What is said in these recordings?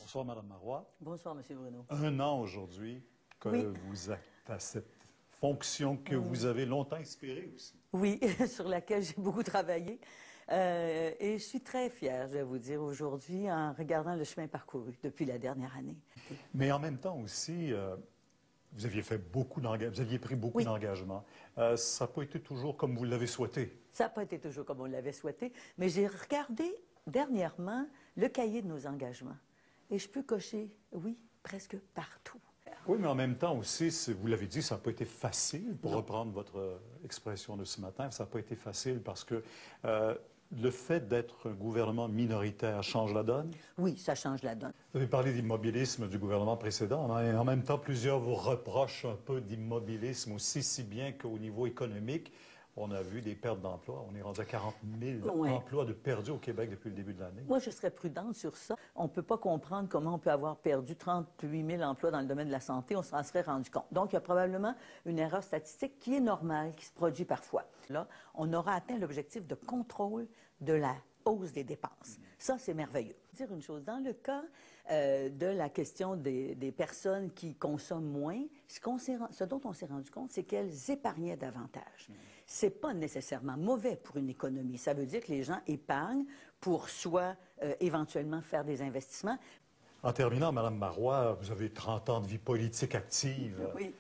Bonsoir, Madame Marois. Bonsoir, Monsieur Bruno. Un an aujourd'hui que Oui. vous êtes à cette fonction que vous avez longtemps espérée aussi. Oui, sur laquelle j'ai beaucoup travaillé. Et je suis très fière, je vais vous dire, aujourd'hui, en regardant le chemin parcouru depuis la dernière année. Mais en même temps aussi, vous aviez fait beaucoup d'engagements, vous aviez pris beaucoup Oui. d'engagements. Ça n'a pas été toujours comme vous l'avez souhaité. Ça n'a pas été toujours comme on l'avait souhaité, mais j'ai regardé dernièrement le cahier de nos engagements. Et je peux cocher, oui, presque partout. Oui, mais en même temps aussi, vous l'avez dit, ça n'a pas été facile, pour Non. reprendre votre expression de ce matin, ça n'a pas été facile parce que le fait d'être un gouvernement minoritaire change la donne. Oui, ça change la donne. Vous avez parlé d'immobilisme du gouvernement précédent, hein, et en même temps, plusieurs vous reprochent un peu d'immobilisme aussi, si bien qu'au niveau économique, on a vu des pertes d'emplois. On est rendu à 40 000 Ouais. emplois de perdus au Québec depuis le début de l'année. Moi, je serais prudente sur ça. On ne peut pas comprendre comment on peut avoir perdu 38 000 emplois dans le domaine de la santé. On s'en serait rendu compte. Donc, il y a probablement une erreur statistique qui est normale, qui se produit parfois. Là, on aura atteint l'objectif de contrôle de la hausse des dépenses. Ça, c'est merveilleux. Dire une chose, dans le cas de la question des personnes qui consomment moins, ce dont on s'est rendu compte, c'est qu'elles épargnaient davantage. C'est pas nécessairement mauvais pour une économie. Ça veut dire que les gens épargnent pour soit éventuellement faire des investissements. En terminant, Madame Marois, vous avez 30 ans de vie politique active. Oui.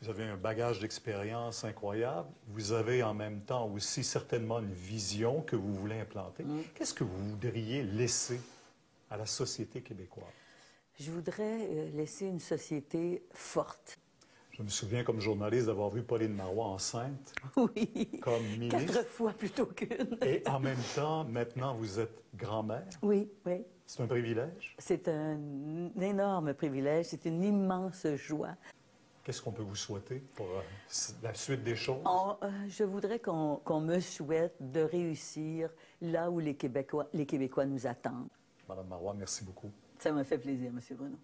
Vous avez un bagage d'expérience incroyable. Vous avez en même temps aussi certainement une vision que vous voulez implanter. Qu'est-ce que vous voudriez laisser à la société québécoise? Je voudrais laisser une société forte. Je me souviens comme journaliste d'avoir vu Pauline Marois enceinte Oui. comme ministre. 4 fois plutôt qu'une. Et en même temps, maintenant, vous êtes grand-mère. Oui, oui. C'est un privilège. C'est un énorme privilège, c'est une immense joie. Qu'est-ce qu'on peut vous souhaiter pour la suite des choses? Je voudrais qu'on me souhaite de réussir là où les Québécois nous attendent. Madame Marois, merci beaucoup. Ça m'a fait plaisir, M. Bruno.